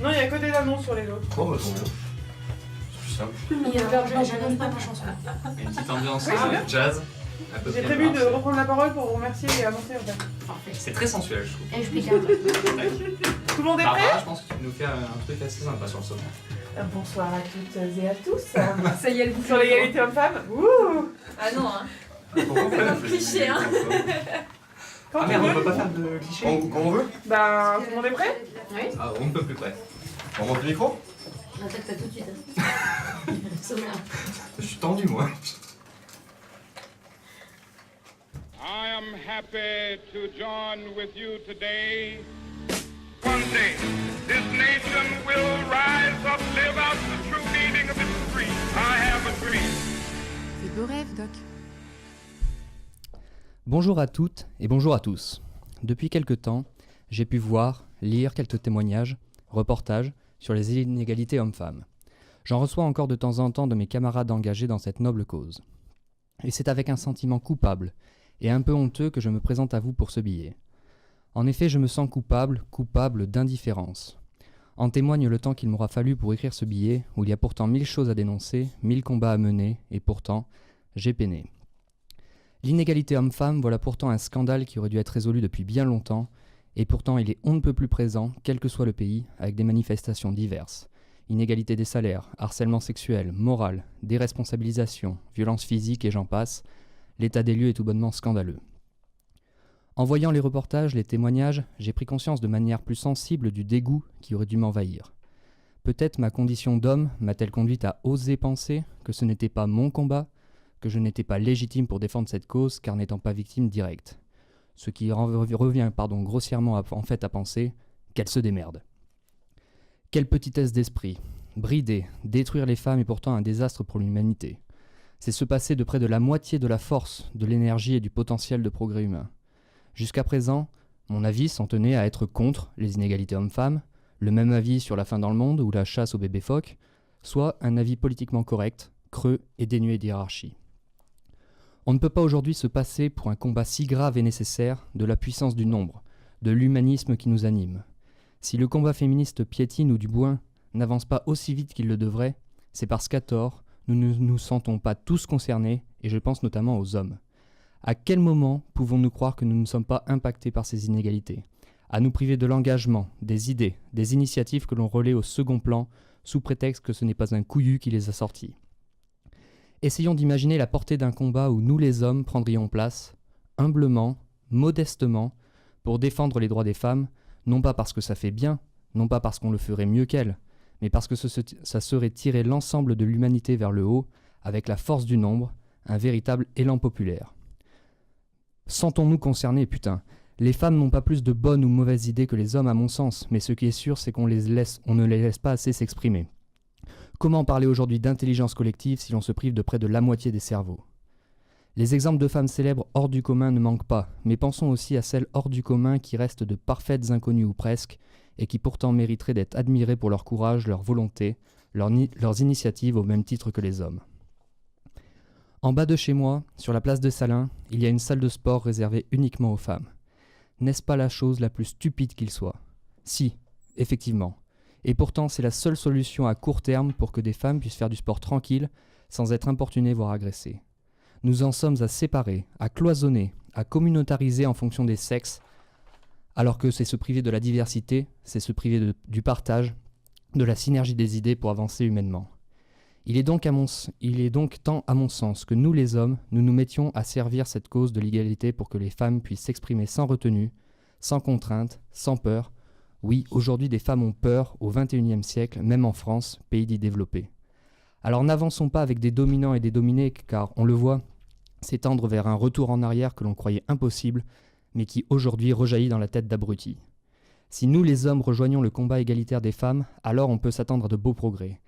Non, il y a que des annonces sur les autres. Oh, bah tant bien. C'est plus simple. J'annonce pas ma chanson. Une petite ambiance Oui, c'est bien. jazz. À peu J'ai près prévu de parfait. reprendre la parole pour vous remercier et annoncer en fait. Parfait. C'est très sensuel, je trouve. Et je pique un peu. Tout le monde est prêt? Barbara, je pense que tu nous fais un truc assez sympa sur le sommet. Bonsoir à toutes et à tous. Ça y est, le bouton. Sur l'égalité homme-femme. Ouh! Ah non, hein. Pourquoi on fait un cliché, hein. Quand Ah on merde, on veut. peut pas faire de cliché. Quand on veut. Bah, tout le monde est prêt? Oui. Ah, on ne peut plus près. On monte le micro. On attaque pas tout de suite. Hein. Sommaire. Je suis tendu, moi. I am happy to join with you today. One day, this nation will rise up, live out the true meaning of its creed. I have a dream. Fais beau rêve, Doc. Bonjour à toutes et bonjour à tous. Depuis quelque temps, j'ai pu voir, lire quelques témoignages, reportages sur les inégalités hommes-femmes. J'en reçois encore de temps en temps de mes camarades engagés dans cette noble cause. Et c'est avec un sentiment coupable et un peu honteux que je me présente à vous pour ce billet. En effet, je me sens coupable d'indifférence. En témoigne le temps qu'il m'aura fallu pour écrire ce billet, où il y a pourtant 1000 choses à dénoncer, 1000 combats à mener, et pourtant, j'ai peiné. L'inégalité homme-femme, voilà pourtant un scandale qui aurait dû être résolu depuis bien longtemps, et pourtant il est on ne peut plus présent, quel que soit le pays, avec des manifestations diverses. Inégalité des salaires, harcèlement sexuel, moral, déresponsabilisation, violence physique et j'en passe, l'état des lieux est tout bonnement scandaleux. En voyant les reportages, les témoignages, j'ai pris conscience de manière plus sensible du dégoût qui aurait dû m'envahir. Peut-être ma condition d'homme m'a-t-elle conduite à oser penser que ce n'était pas mon combat, que je n'étais pas légitime pour défendre cette cause car n'étant pas victime directe. Ce qui revient grossièrement à penser qu'elle se démerde. Quelle petitesse d'esprit, brider, détruire les femmes est pourtant un désastre pour l'humanité. C'est se passer de près de la moitié de la force, de l'énergie et du potentiel de progrès humain. Jusqu'à présent, mon avis s'en tenait à être contre les inégalités hommes-femmes, le même avis sur la faim dans le monde ou la chasse aux bébés phoques, soit un avis politiquement correct, creux et dénué d'hiérarchie. On ne peut pas aujourd'hui se passer pour un combat si grave et nécessaire de la puissance du nombre, de l'humanisme qui nous anime. Si le combat féministe piétine ou du moins n'avance pas aussi vite qu'il le devrait, c'est parce qu'à tort, nous ne nous sentons pas tous concernés, et je pense notamment aux hommes. À quel moment pouvons-nous croire que nous ne sommes pas impactés par ces inégalités, à nous priver de l'engagement, des idées, des initiatives que l'on relaie au second plan, sous prétexte que ce n'est pas un couillu qui les a sortis. Essayons d'imaginer la portée d'un combat où nous les hommes prendrions place, humblement, modestement, pour défendre les droits des femmes, non pas parce que ça fait bien, non pas parce qu'on le ferait mieux qu'elles, mais parce que ça serait tirer l'ensemble de l'humanité vers le haut, avec la force du nombre, un véritable élan populaire. Sentons-nous concernés, putain. Les femmes n'ont pas plus de bonnes ou mauvaises idées que les hommes à mon sens, mais ce qui est sûr, c'est qu'on ne les laisse pas assez s'exprimer. Comment parler aujourd'hui d'intelligence collective si l'on se prive de près de la moitié des cerveaux ? Les exemples de femmes célèbres hors du commun ne manquent pas, mais pensons aussi à celles hors du commun qui restent de parfaites inconnues ou presque, et qui pourtant mériteraient d'être admirées pour leur courage, leur volonté, leurs initiatives au même titre que les hommes. En bas de chez moi, sur la place de Salins, il y a une salle de sport réservée uniquement aux femmes. N'est-ce pas la chose la plus stupide qu'il soit ? Si, effectivement. Et pourtant, c'est la seule solution à court terme pour que des femmes puissent faire du sport tranquille, sans être importunées voire agressées. Nous en sommes à séparer, à cloisonner, à communautariser en fonction des sexes, alors que c'est se priver de la diversité, c'est se priver du partage, de la synergie des idées pour avancer humainement. Il est donc temps, à mon sens, que nous les hommes, nous nous mettions à servir cette cause de l'égalité pour que les femmes puissent s'exprimer sans retenue, sans contrainte, sans peur. Oui, aujourd'hui des femmes ont peur au XXIe siècle, même en France, pays dit développé. Alors n'avançons pas avec des dominants et des dominés, car on le voit, c'est tendre vers un retour en arrière que l'on croyait impossible, mais qui aujourd'hui rejaillit dans la tête d'abrutis. Si nous les hommes rejoignons le combat égalitaire des femmes, alors on peut s'attendre à de beaux progrès.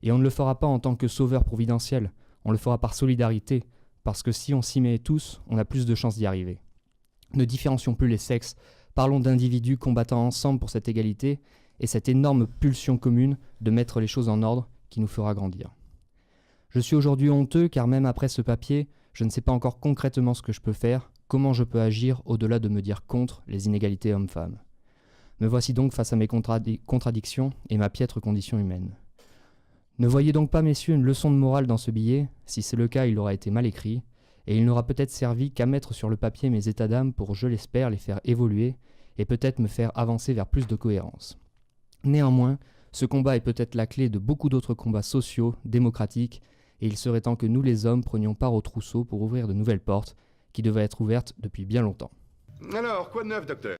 Et on ne le fera pas en tant que sauveur providentiel, on le fera par solidarité, parce que si on s'y met tous, on a plus de chances d'y arriver. Ne différencions plus les sexes, parlons d'individus combattant ensemble pour cette égalité et cette énorme pulsion commune de mettre les choses en ordre qui nous fera grandir. Je suis aujourd'hui honteux car même après ce papier, je ne sais pas encore concrètement ce que je peux faire, comment je peux agir au-delà de me dire contre les inégalités hommes-femmes. Me voici donc face à mes contradictions et ma piètre condition humaine. Ne voyez donc pas, messieurs, une leçon de morale dans ce billet. Si c'est le cas, il aura été mal écrit, et il n'aura peut-être servi qu'à mettre sur le papier mes états d'âme pour, je l'espère, les faire évoluer, et peut-être me faire avancer vers plus de cohérence. Néanmoins, ce combat est peut-être la clé de beaucoup d'autres combats sociaux, démocratiques, et il serait temps que nous les hommes prenions part au trousseau pour ouvrir de nouvelles portes, qui devaient être ouvertes depuis bien longtemps. Alors, quoi de neuf, docteur?